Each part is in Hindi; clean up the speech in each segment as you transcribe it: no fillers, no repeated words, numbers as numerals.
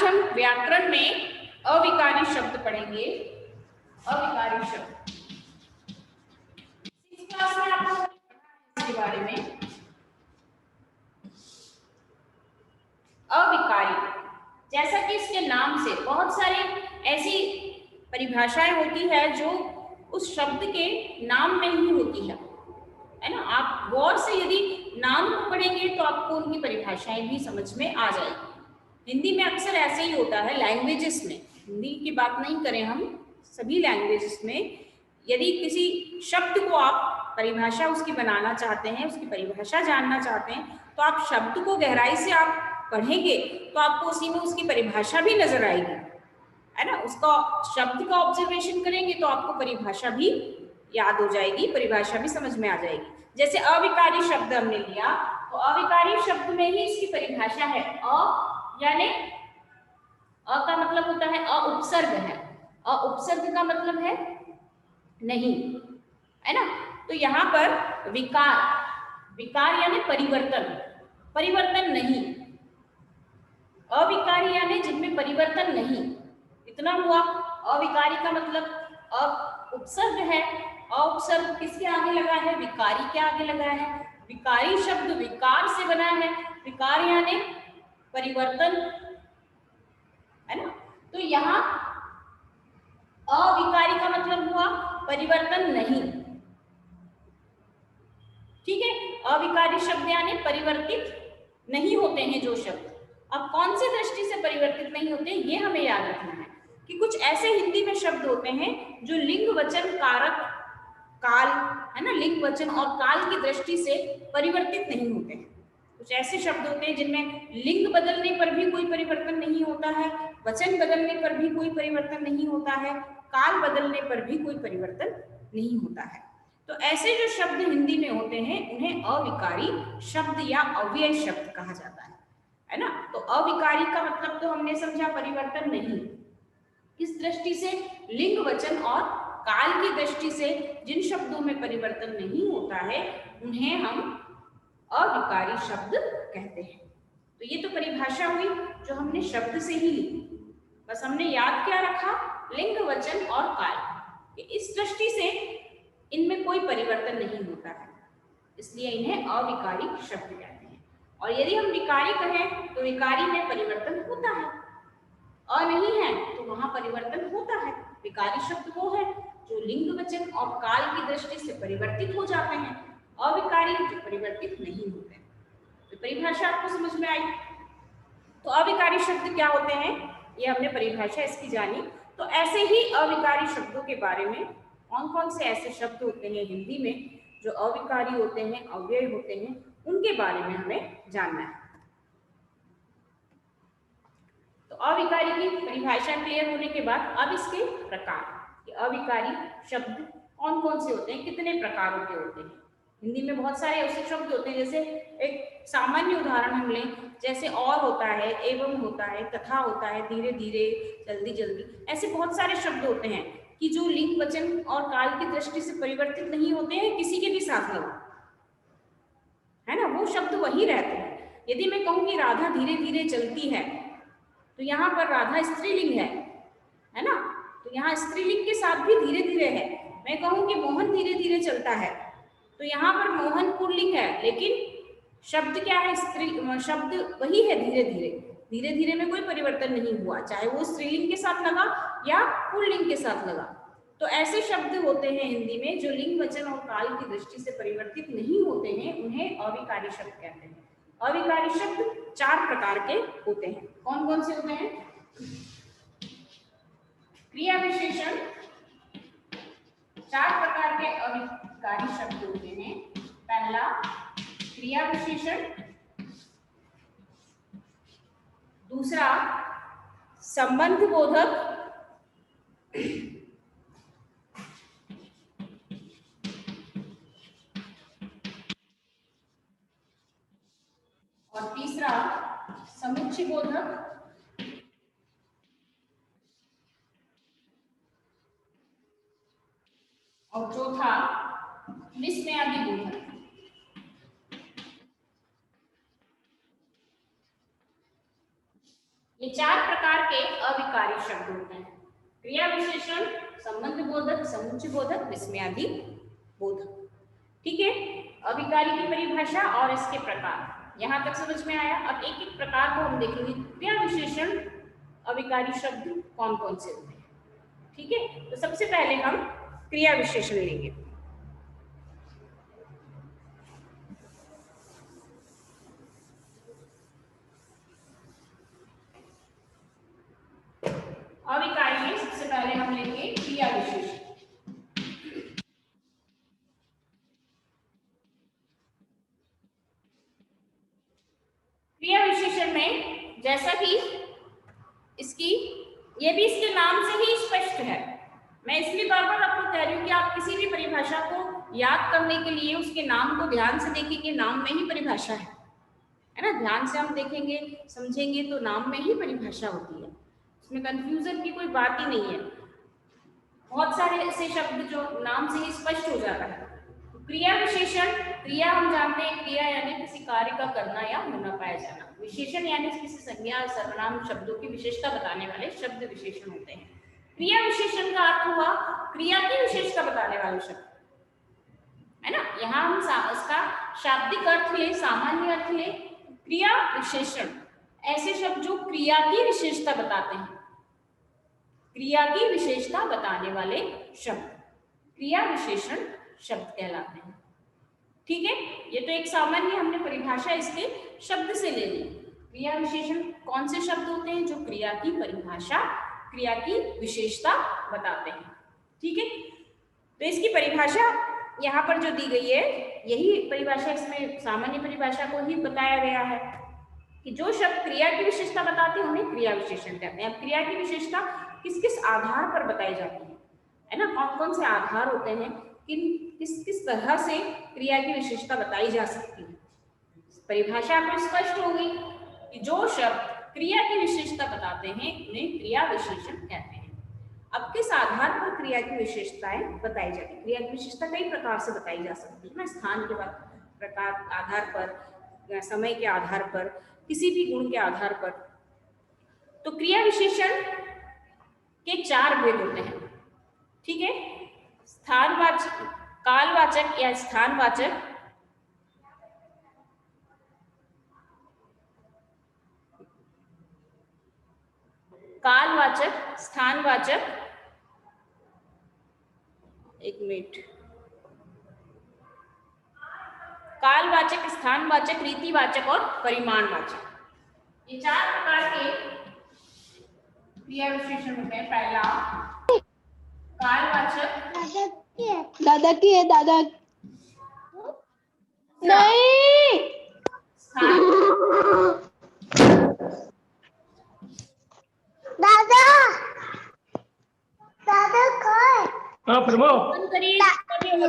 आज हम व्याकरण में अविकारी शब्द पढ़ेंगे। अविकारी शब्द इस क्लास में आपको इसके बारे में। अविकारी, जैसा कि इसके नाम से बहुत सारी ऐसी परिभाषाएं होती है जो उस शब्द के नाम में ही होती है ना। आप गौर से यदि नाम को पढ़ेंगे तो आपको उनकी परिभाषाएं भी समझ में आ जाएगी। हिंदी में अक्सर ऐसे ही होता है, लैंग्वेजेस में, हिंदी की बात नहीं करें हम, सभी लैंग्वेजेस में यदि किसी शब्द को आप परिभाषा उसकी बनाना चाहते हैं, उसकी परिभाषा जानना चाहते हैं, तो आप शब्द को गहराई से आप पढ़ेंगे तो आपको उसी में उसकी परिभाषा भी नजर आएगी, है ना। उसका शब्द का ऑब्जर्वेशन करेंगे तो आपको परिभाषा भी याद हो जाएगी, परिभाषा भी समझ में आ जाएगी। जैसे अविकारी शब्द हमने लिया तो अविकारी शब्द में ही इसकी परिभाषा है। यानी अ का मतलब होता है उपसर्ग है, उपसर्ग का मतलब है नहीं, है ना। तो यहाँ पर विकार, विकार यानी परिवर्तन, परिवर्तन नहीं, अविकारी यानी जिनमें परिवर्तन नहीं, इतना हुआ। अविकारी का मतलब उपसर्ग है, उपसर्ग किसके आगे लगा है, विकारी के आगे लगा है। विकारी शब्द विकार से बना है, विकार यानी परिवर्तन, है ना। तो यहाँ अविकारी का मतलब हुआ परिवर्तन नहीं, ठीक है। अविकारी शब्द यानी परिवर्तित नहीं होते हैं जो शब्द। अब कौन सी दृष्टि से परिवर्तित नहीं होते ये हमें याद रखना है कि कुछ ऐसे हिंदी में शब्द होते हैं जो लिंग वचन कारक काल, है ना, लिंग वचन और काल की दृष्टि से परिवर्तित नहीं होते हैं। कुछ ऐसे शब्द होते हैं जिनमें लिंग बदलने पर भी कोई परिवर्तन नहीं होता है, वचन बदलने पर भी कोई परिवर्तन नहीं होता है, काल बदलने पर भी कोई परिवर्तन नहीं होता है। तो ऐसे जो शब्द हिंदी में होते हैं उन्हें अविकारी शब्द या अव्यय शब्द कहा जाता है ना। तो अविकारी का मतलब तो हमने समझा परिवर्तन नहीं, इस दृष्टि से लिंग वचन और काल की दृष्टि से जिन शब्दों में परिवर्तन नहीं होता है उन्हें हम अविकारी शब्द कहते हैं। तो ये तो परिभाषा हुई जो हमने शब्द से ही ली, बस हमने याद क्या रखा, लिंग वचन और काल, इस दृष्टि से इनमें कोई परिवर्तन नहीं होता है, इसलिए इन्हें अविकारी शब्द कहते हैं। और यदि हम विकारी कहें तो विकारी में परिवर्तन होता है, नहीं है तो वहां परिवर्तन होता है। विकारी शब्द वो है जो लिंग वचन और काल की दृष्टि से परिवर्तित हो जाते हैं, अविकारी जो परिवर्तित नहीं होते। तो परिभाषा आपको समझ में आई। तो अविकारी शब्द क्या होते हैं ये हमने परिभाषा इसकी जानी। तो ऐसे ही अविकारी शब्दों के बारे में कौन कौन से ऐसे शब्द होते हैं हिंदी में जो अविकारी होते हैं, अव्यय होते हैं, उनके बारे में हमें जानना है। तो अविकारी की परिभाषा क्लियर होने के बाद अब इसके प्रकार, कि अविकारी शब्द कौन कौन से होते हैं, कितने प्रकारों के होते हैं। हिंदी में बहुत सारे ऐसे शब्द होते हैं, जैसे एक सामान्य उदाहरण हम लें, जैसे और होता है, एवं होता है, तथा होता है, धीरे धीरे, जल्दी जल्दी, ऐसे बहुत सारे शब्द होते हैं कि जो लिंग वचन और काल की दृष्टि से परिवर्तित नहीं होते हैं, किसी के भी साथ लगा, है ना, वो शब्द वही रहते हैं। यदि मैं कहूँ कि राधा धीरे धीरे चलती है तो यहाँ पर राधा स्त्रीलिंग है ना, तो यहाँ स्त्रीलिंग के साथ भी धीरे धीरे है। मैं कहूँ कि मोहन धीरे धीरे चलता है तो यहाँ पर मोहन पुल्लिंग है, लेकिन शब्द क्या है, स्त्री शब्द वही है, धीरे धीरे। धीरे धीरे में कोई परिवर्तन नहीं हुआ, चाहे वो स्त्रीलिंग के साथ लगा या पुल्लिंग के साथ लगा। तो ऐसे शब्द होते हैं हिंदी में जो लिंग वचन और काल की दृष्टि से परिवर्तित नहीं होते हैं, उन्हें अविकारी शब्द कहते हैं। अविकारी शब्द 4 प्रकार के होते हैं। कौन कौन से होते हैं? क्रिया विशेषण, 4 प्रकार के अविकारी शब्द होते हैं। पहला क्रिया विशेषण, दूसरा संबंध बोधक, और तीसरा समुच्चय बोधक, और चौथा निष्प्रयादि बोधक। ये 4 प्रकार के अविकारी शब्द होते हैं। क्रिया विशेषण, संबंध बोधक, समुच्चय बोधक, विस्मयादि बोधक। ठीक है, अविकारी की परिभाषा और इसके प्रकार यहाँ तक समझ में आया। अब एक एक प्रकार को हम देखेंगे। क्रिया विशेषण अविकारी शब्द कौन कौन से होते हैं। ठीक है, तो सबसे पहले हम क्रिया विशेषण लेंगे। अविकारी में सबसे पहले हम लेंगे क्रिया विशेषण। क्रिया विशेषण में जैसा कि ये भी इसके नाम से ही स्पष्ट है। मैं इसलिए बार बार आपको कह रही हूँ कि आप किसी भी परिभाषा को याद करने के लिए उसके नाम को ध्यान से देखेंगे, नाम में ही परिभाषा है ना। ध्यान से हम देखेंगे, समझेंगे तो नाम में ही परिभाषा होती है, उसमें कंफ्यूजन की कोई बात ही नहीं है। बहुत सारे ऐसे शब्द जो नाम से ही स्पष्ट हो जाता है। क्रिया विशेषण, क्रिया हम जानते हैं, क्रिया यानी किसी कार्य का करना या होना पाया जाना। विशेषण यानी किसी संज्ञा सर्वनाम शब्दों की विशेषता बताने वाले शब्द विशेषण होते हैं। क्रिया विशेषण का अर्थ हुआ क्रिया की विशेषता बताने वाले शब्द, है ना। यहाँ हम इसका शाब्दिक अर्थ ले, सामान्य अर्थ ले। क्रिया विशेषण ऐसे शब्द जो क्रिया की विशेषता बताते हैं, क्रिया की विशेषता बताने वाले शब्द क्रिया विशेषण शब्द कहलाते हैं। ठीक है, ये तो एक सामान्य हमने परिभाषा इसके शब्द से ले ली। क्रिया विशेषण कौन से शब्द होते हैं जो क्रिया की परिभाषा, क्रिया की विशेषता बताते हैं। ठीक है, तो इसकी परिभाषा यहाँ पर जो दी गई है, यही परिभाषा इसमें सामान्य परिभाषा को ही बताया गया है कि जो शब्द क्रिया की विशेषता बताते हैं उन्हें क्रिया विशेषण कहते हैं। अब क्रिया की विशेषता किस किस आधार पर बताई जाती है ना, कौन कौन से आधार होते हैं, किस किस तरह से क्रिया की विशेषता बताई जा सकती है। परिभाषा आपको स्पष्ट होगी कि जो शब्द क्रिया की विशेषता बताते हैं उन्हें क्रिया विशेषण कहते हैं। अब किस आधार पर क्रिया की विशेषताएं बताई जाती है। क्रिया की विशेषता कई प्रकार से बताई जा सकती है ना, स्थान के प्रकार आधार पर, समय के आधार पर, किसी भी गुण के आधार पर। तो क्रिया विशेषण के 4 भेद होते हैं। ठीक है, स्थानवाचक, कालवाचक या स्थानवाचक, कालवाचक, स्थानवाचक, एक मिनट, कालवाचक, स्थानवाचक, रीतिवाचक और परिमाणवाचक। ये 4 प्रकार के क्रिया विशेषण होते हैं। पहला कालवाचक, दादा की है दादा नहीं दादा दादा कौन? हाँ प्रभु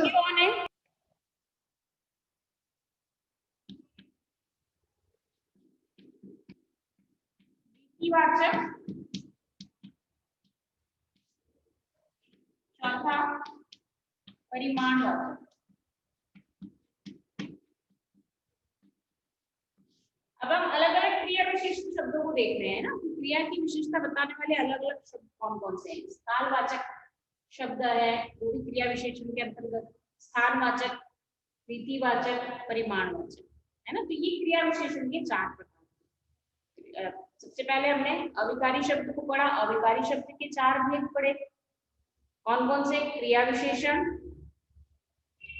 कौन है? रीतिवाचक, चौथा परिमाणवाचक। अब हम अलग अलग क्रिया विशेषण शब्दों को देख रहे हैं ना। क्रिया की विशेषता बताने वाले अलग अलग शब्द कौन कौन से हैं। कालवाचक शब्द है वो भी क्रिया विशेषण के अंतर्गत, स्थानवाचक, रीतिवाचक, परिमाणवाचक, है ना। तो ये क्रिया विशेषण के 4 प्रकार। सबसे पहले हमने अविकारी शब्द को पढ़ा। अविकारी शब्द के 4 भेद पढ़े। कौन कौन से? क्रिया विशेषण,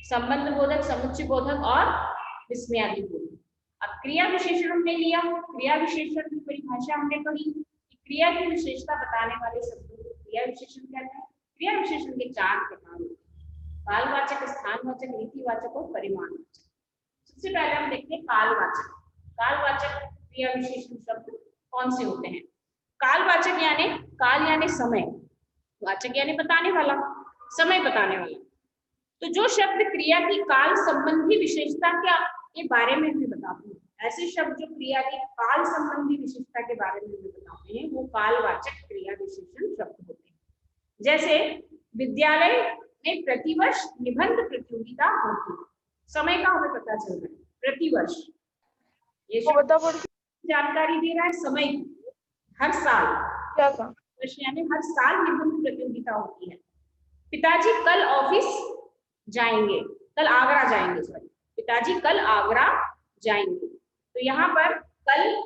संबंध बोधक, समुच्चय बोधक और विस्मयादि बोधक। अब क्रिया विशेषण हमने लिया, क्रिया विशेषण की परिभाषा हमने पढ़ी कि क्रिया की विशेषता बताने वाले शब्दों को क्रिया विशेषण कहते हैं। क्रिया विशेषण के 4 प्रकार होते हैं, कालवाचक, स्थानवाचक, रीतिवाचक और परिमाणवाचक। सबसे पहले हम देखते हैं कालवाचक। कालवाचक क्रिया विशेषण शब्द कौन से होते हैं? कालवाचक यानी काल यानी समय, वाचक यानी बताने वाला, समय बताने वाला। तो जो शब्द क्रिया की काल संबंधी विशेषता के बारे में हमें बताते हैं, ऐसे शब्द जो क्रिया की काल संबंधी विशेषता के बारे में हमें बताते हैं, वो कालवाचक क्रिया विशेषण शब्द होते हैं। जैसे विद्यालय में प्रतिवर्ष निबंध प्रतियोगिता होती है, समय का हमें पता चल रहा है, प्रतिवर्ष। ये जानकारी दे रहा है समय की। हर साल, क्या था? प्रश्न यानी हर साल निबंध प्रतियोगिता होती है। पिताजी कल ऑफिस जाएंगे, कल आगरा जाएंगे, सॉरी, पिताजी कल आगरा जाएंगे। तो यहाँ पर कल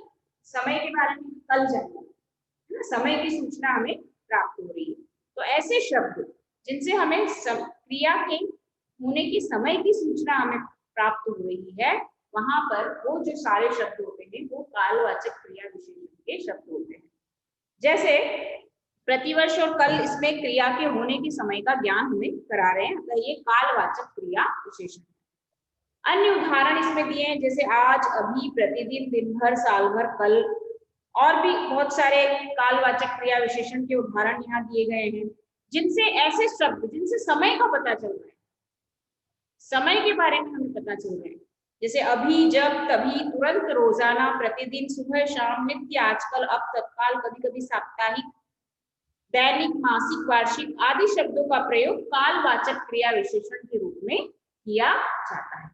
समय के बारे में, कल जाएंगे, समय की सूचना हमें प्राप्त हो रही है। तो ऐसे शब्द जिनसे हमें क्रिया के होने की समय की सूचना हमें प्राप्त हो रही है, वहां पर वो जो सारे शब्द होते हैं वो कालवाचक क्रिया विशेषण के शब्द होते हैं। जैसे प्रतिवर्ष और कल, इसमें क्रिया के होने के समय का ज्ञान हमें करा रहे हैं, तो ये कालवाचक क्रिया विशेषण है। अन्य उदाहरण इसमें दिए हैं, जैसे आज, अभी, प्रतिदिन, दिन भर, साल भर, कल, और भी बहुत सारे कालवाचक क्रिया विशेषण के उदाहरण यहाँ दिए गए हैं, जिनसे ऐसे शब्द जिनसे समय का पता चल रहा है, समय के बारे में हमें पता चल रहा है, जैसे अभी, जब, तभी, तुरंत, रोजाना, प्रतिदिन, सुबह, शाम, नित्य, आजकल, अब, तत्काल, कभी कभी, साप्ताहिक, दैनिक, मासिक, वार्षिक आदि शब्दों का प्रयोग कालवाचक क्रिया विशेषण के रूप में किया जाता है।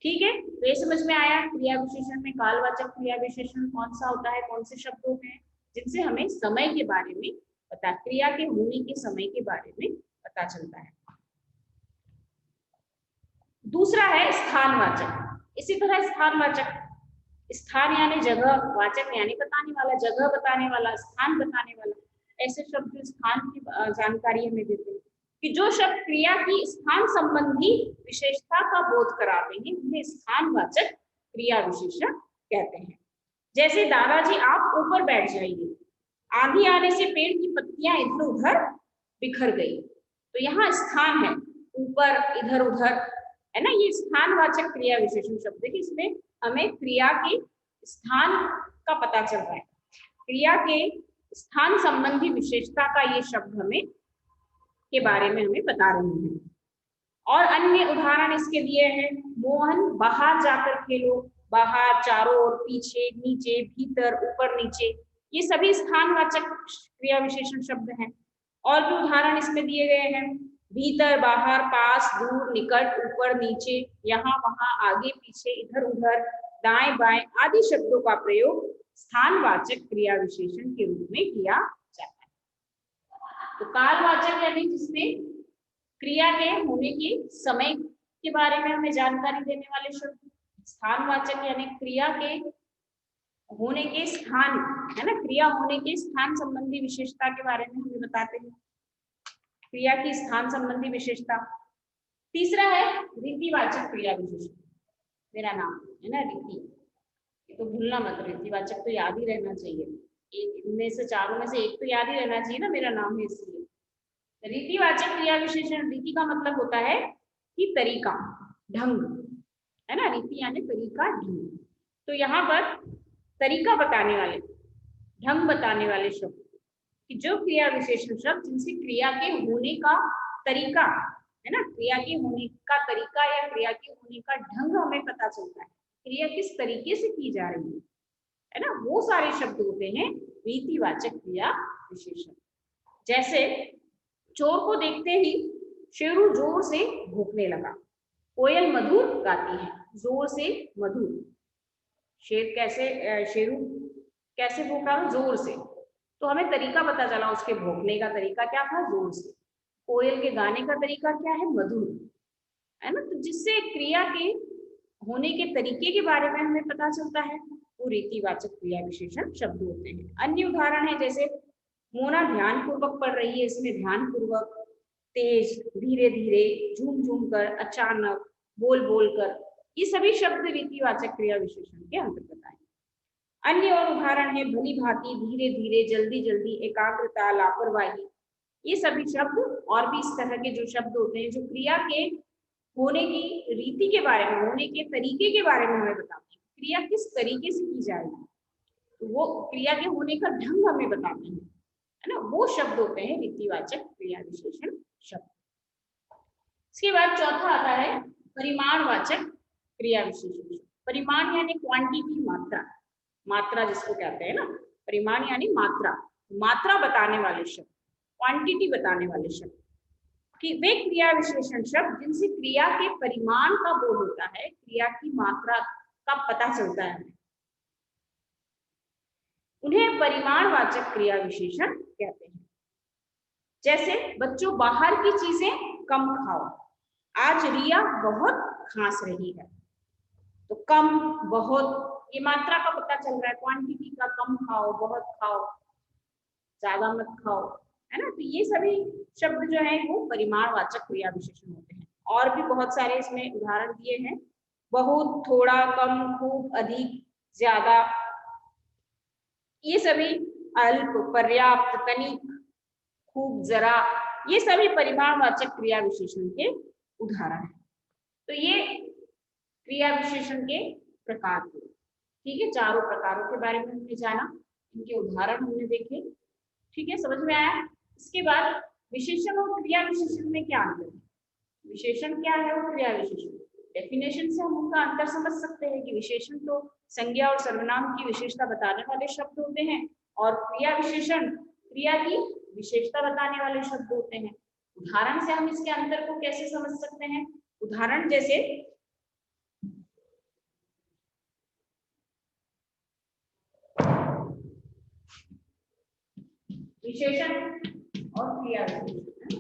ठीक है, तो ये समझ में आया क्रिया विशेषण में कालवाचक क्रिया विशेषण कौन सा होता है, कौन से शब्द होते हैं जिनसे हमें समय के बारे में पता, क्रिया के होने के समय के बारे में पता चलता है। दूसरा है स्थानवाचक। इसी तरह स्थानवाचक, स्थान यानी जगह, वाचक यानी बताने वाला, जगह बताने वाला, स्थान बताने वाला, ऐसे शब्द स्थान की जानकारी हमें देते हैं कि जो शब्द क्रिया की स्थान संबंधी विशेषता का बोध कराते हैं उन्हें स्थानवाचक क्रिया विशेषण कहते हैं। जैसे दादाजी आप ऊपर बैठ जाइए, आंधी आने से पेड़ की पत्तियां इधर उधर बिखर गई। तो यहाँ स्थान है, ऊपर, इधर उधर, है ना, ये स्थानवाचक क्रिया विशेषण शब्द है कि इसमें हमें क्रिया के स्थान का पता चल रहा है, क्रिया के स्थान संबंधी विशेषता का ये शब्द हमें के बारे में हमें बता रहे हैं। और अन्य उदाहरण इसके दिए हैं, मोहन बाहर जाकर खेलो, बाहर, चारों ओर, पीछे, नीचे, भीतर, ऊपर, नीचे, ये सभी स्थानवाचक क्रिया विशेषण शब्द हैं। और भी उदाहरण इसमें दिए गए हैं, भीतर, बाहर, पास, दूर, निकट, ऊपर, नीचे, यहाँ, वहां, आगे, पीछे, इधर उधर, दाएं बाएं आदि शब्दों का प्रयोग स्थानवाचक क्रिया विशेषण के रूप में किया जाता है। तो कालवाचक यानी जिसमें क्रिया के होने के समय के बारे में हमें जानकारी देने वाले शब्द, स्थानवाचक यानी क्रिया के होने के स्थान, है ना, क्रिया होने के स्थान संबंधी विशेषता के बारे में हमें बताते हैं, क्रिया की स्थान संबंधी विशेषता। तीसरा है रीतिवाचक क्रिया विशेषण। मेरा नाम है ना रीति, तो भूलना मत, रीतिवाचक तो याद ही रहना चाहिए, एक इनमें से चारों में से एक तो याद ही रहना चाहिए ना, मेरा नाम है इसलिए। रीतिवाचक क्रिया विशेषण, रीति का मतलब होता है कि तरीका, ढंग, है ना, रीति यानी तरीका, ढंग। तो यहाँ पर तरीका बताने वाले, ढंग बताने वाले शब्द कि जो क्रिया विशेषण शब्द जिनसे क्रिया के होने का तरीका, है ना, क्रिया के होने का तरीका या क्रिया के होने का ढंग हमें पता चलता है, क्रिया किस तरीके से की जा रही है ना, वो सारे शब्द होते हैं रीतिवाचक क्रिया विशेषण। जैसे चोर को देखते ही शेरू जोर से भौंकने लगा, कोयल मधुर गाती है, जोर से मधुर, शेर कैसे, शेरू कैसे भौंक रहा है, जोर से, तो हमें तरीका पता चला, उसके भौंकने का तरीका क्या था, जोर से, कोयल के गाने का तरीका क्या है, मधुर, है ना, तो जिससे क्रिया के होने के तरीके के बारे में हमें पता चलता है, वो रीतिवाचक क्रिया विशेषण शब्द होते हैं। अन्य उदाहरण है जैसे मोना ध्यान पूर्वक पढ़ रही है, इसमें ध्यान पूर्वक, तेज, धीरे धीरे, झूम झूम कर, अचानक, बोल बोल कर, ये सभी शब्द रीतिवाचक क्रिया विशेषण के अंतर्गत आए। अन्य और उदाहरण है भली भांति, धीरे धीरे, जल्दी जल्दी, एकाग्रता, लापरवाही, ये सभी शब्द और भी इस तरह के जो शब्द होते हैं जो क्रिया के होने की रीति के बारे में, होने के तरीके के बारे में हमें बताते हैं, क्रिया किस तरीके से की जाएगी, तो वो क्रिया के होने का ढंग हमें बताते हैं, है ना, वो शब्द होते हैं रीतिवाचक क्रिया विशेषण शब्द। इसके बाद चौथा आता है परिमाणवाचक क्रिया विशेषण। परिमाण यानी क्वांटिटी, मात्रा, मात्रा जिसको कहते हैं ना, परिमाण यानी मात्रा, मात्रा बताने वाले शब्द, क्वांटिटी बताने वाले शब्द, कि वे क्रिया विशेषण शब्द जिनसे क्रिया के परिमाण का बोध होता है, क्रिया की मात्रा का पता चलता है। उन्हें परिमाणवाचक क्रिया विशेषण कहते हैं। जैसे बच्चों बाहर की चीजें कम खाओ, आज रिया बहुत खांस रही है, तो कम बहुत ये मात्रा का पता चल रहा है, क्वांटिटी का, कम खाओ, बहुत खाओ, ज्यादा मत खाओ, है ना। तो ये सभी शब्द जो है वो परिमाणवाचक क्रिया विशेषण होते हैं। और भी बहुत सारे इसमें उदाहरण दिए हैं, बहुत, थोड़ा, कम, खूब, अधिक, ज्यादा, ये सभी अल्प, पर्याप्त, तनिक, खूब, जरा, ये सभी परिमाणवाचक क्रिया विशेषण के उदाहरण हैं। तो ये क्रिया विशेषण के प्रकार हुए। ठीक है, चारों प्रकारों के बारे में हमने जाना, इनके उदाहरण हमने देखे। ठीक है, समझ में आया। इसके बाद विशेषण और क्रिया विशेषण में क्या अंतर है? विशेषण क्या है और क्रिया विशेषण, डेफिनेशन से हम उनका अंतर समझ सकते हैं कि विशेषण तो संज्ञा और सर्वनाम की विशेषता बताने वाले शब्द होते हैं, और क्रिया विशेषण क्रिया की विशेषता बताने वाले शब्द होते हैं। उदाहरण से हम इसके अंतर को कैसे समझ सकते हैं? उदाहरण जैसे विशेषण और क्रिया विशेषण,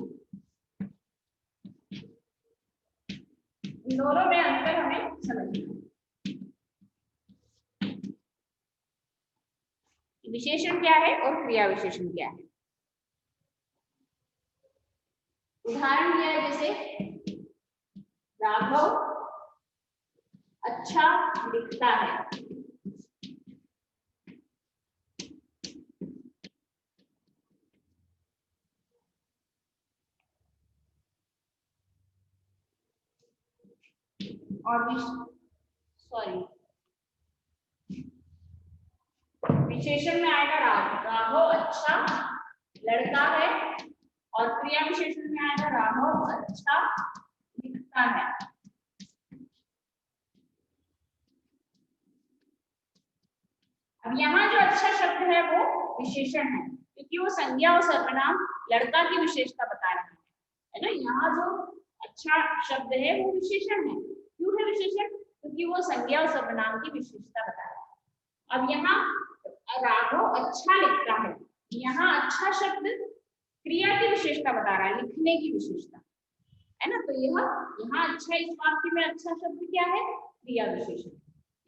इन दोनों में अंतर हमें समझना है। विशेषण क्या है और क्रिया विशेषण क्या है। उदाहरण दिया है, जैसे राघव अच्छा लिखता है, और सॉरी विशेषण में आएगा राघव अच्छा लड़का है, और क्रिया विशेषण में आएगा राघव अच्छा लिखता है। अब यहाँ जो अच्छा शब्द है वो विशेषण है, क्योंकि वो संज्ञा और सर्वनाम लड़का की विशेषता बता रहा है ना। यहाँ जो अच्छा शब्द है वो विशेषण है। क्यों है विशेषण? क्योंकि वो संज्ञा और सर्वनाम की विशेषता बता रहा है। अब यहाँ राघव अच्छा लिखता है, यहाँ अच्छा शब्द क्रिया की विशेषता बता रहा है, लिखने की विशेषता, है ना। तो यह यहाँ अच्छा, इस वाक्य में अच्छा शब्द क्या है? क्रिया विशेषण।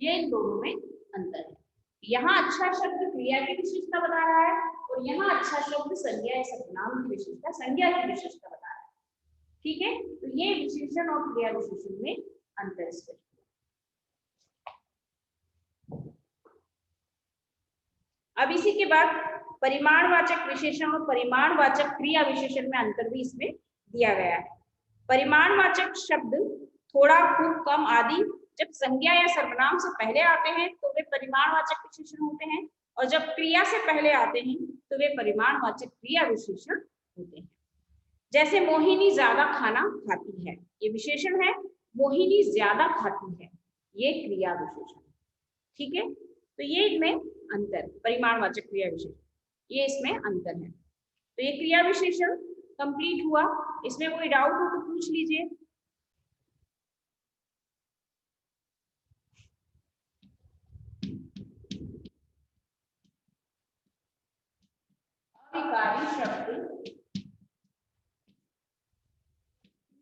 ये इन दोनों में अंतर है। यहाँ अच्छा शब्द क्रिया की विशेषता बता रहा है, और यहाँ अच्छा शब्द संज्ञा या सर्वनाम की विशेषता, संज्ञा की विशेषता बता रहा है। ठीक है, तो ये विशेषण और क्रिया विशेषण में अंतर स्पष्ट। अब इसी के बाद परिमाणवाचक विशेषण और परिमाणवाचक क्रिया विशेषण में अंतर भी इसमें दिया गया है। परिमाणवाचक शब्द थोड़ा, खूब, कम आदि जब संज्ञा या सर्वनाम से पहले आते हैं तो वे परिमाणवाचक विशेषण होते हैं, और जब क्रिया से पहले आते हैं तो वे परिमाणवाचक क्रिया विशेषण होते हैं। जैसे मोहिनी ज्यादा खाना खाती है, ये विशेषण है। मोहिनी ज्यादा खाती है, ये क्रिया विशेषण। ठीक है, तो ये इनमें अंतर, परिमाणवाचक क्रिया विशेषण, ये इसमें अंतर है। तो ये क्रिया विशेषण कंप्लीट हुआ। इसमें कोई डाउट हो तो पूछ लीजिए। अविकारी शब्द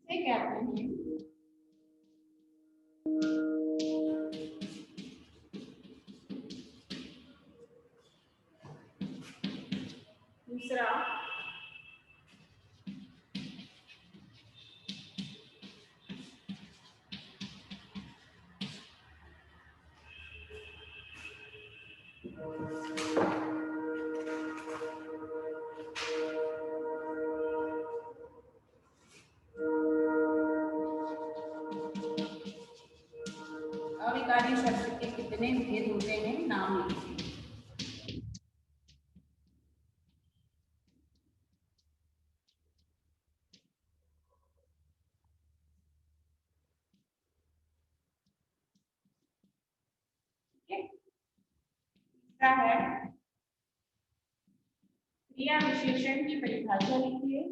से कहते हैं दूसरा अविकारी शब्द के कितने भेद होते हैं, नाम लिखिए। तीसरा है क्रिया विशेषण की परिभाषा लिखिए।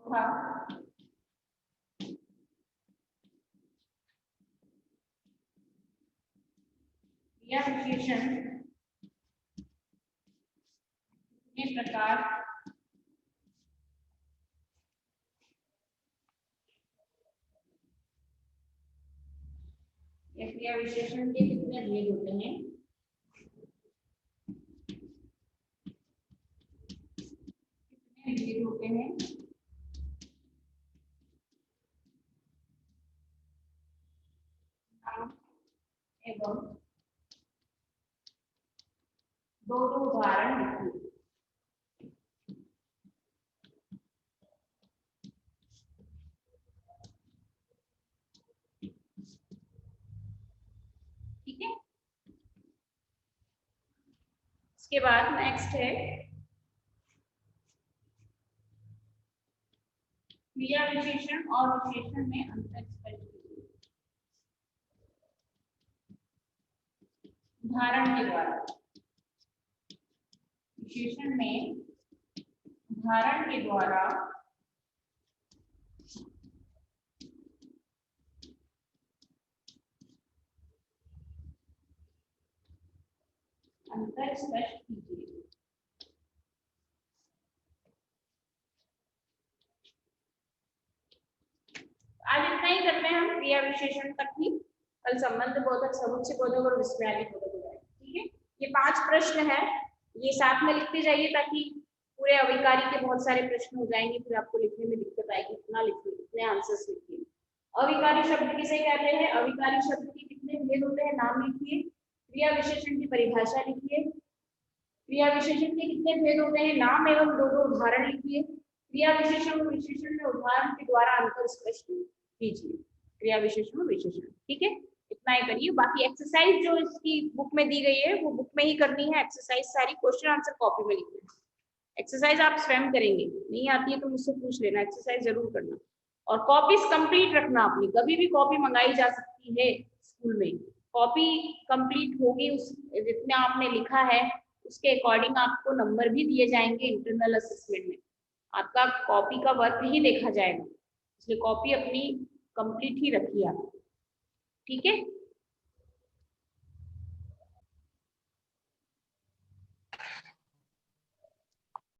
था क्रिया विशेषण कितने प्रकार या क्रिया विशेषण के कितने भेद होते हैं, कितने भेद होते हैं, एवं दो उदाहरण लिखिए। ठीक है, इसके बाद नेक्स्ट है क्रिया विशेषण और विशेषण में अंतर स्पष्ट कीजिए उदाहरण के द्वारा। विशेषण में उदाहरण के द्वारा अंतर स्पष्ट कीजिए। आज इतना ही करते हैं हम क्रिया विशेषण तक ही। कल संबंध बोधक, समुच्चय बोधक और विस्मयादि बोधक हो जाएगा। ठीक है, ये 5 प्रश्न है, ये साथ में लिखते जाइए ताकि पूरे अविकारी के बहुत सारे प्रश्न हो जाएंगे, फिर आपको लिखने में दिक्कत आएगी। इतना लिखिए, इतने आंसर्स लिखिए। अविकारी शब्द किसे कहते हैं, अविकारी शब्द के कितने भेद होते हैं नाम लिखिए। क्रिया विशेषण की परिभाषा लिखिए। क्रिया विशेषण के कितने भेद होते हैं नाम एवं दो उदाहरण लिखिए। क्रिया विशेषण और विशेषण में उदाहरण के द्वारा अंतर स्पष्ट कीजिए। क्रिया विशेषण और विशेषण, ठीक है, इतना ही करिए। बाकी एक्सरसाइज जो इसकी बुक में दी गई है वो बुक में ही करनी है। एक्सरसाइज सारी क्वेश्चन आंसर कॉपी में लिखना है। एक्सरसाइज आप स्वयं करेंगे, नहीं आती है तो मुझसे पूछ लेना, एक्सरसाइज जरूर करना। और कॉपीज कंप्लीट रखना अपनी, कभी भी कॉपी मंगाई जा सकती है स्कूल में। कॉपी कंप्लीट होगी, उस जितना आपने लिखा है उसके अकॉर्डिंग आपको नंबर भी दिए जाएंगे इंटरनल असेसमेंट में। आपका कॉपी का वर्क ही देखा जाएगा, इसलिए कॉपी अपनी कंप्लीट ही रखिए आप। ठीक है।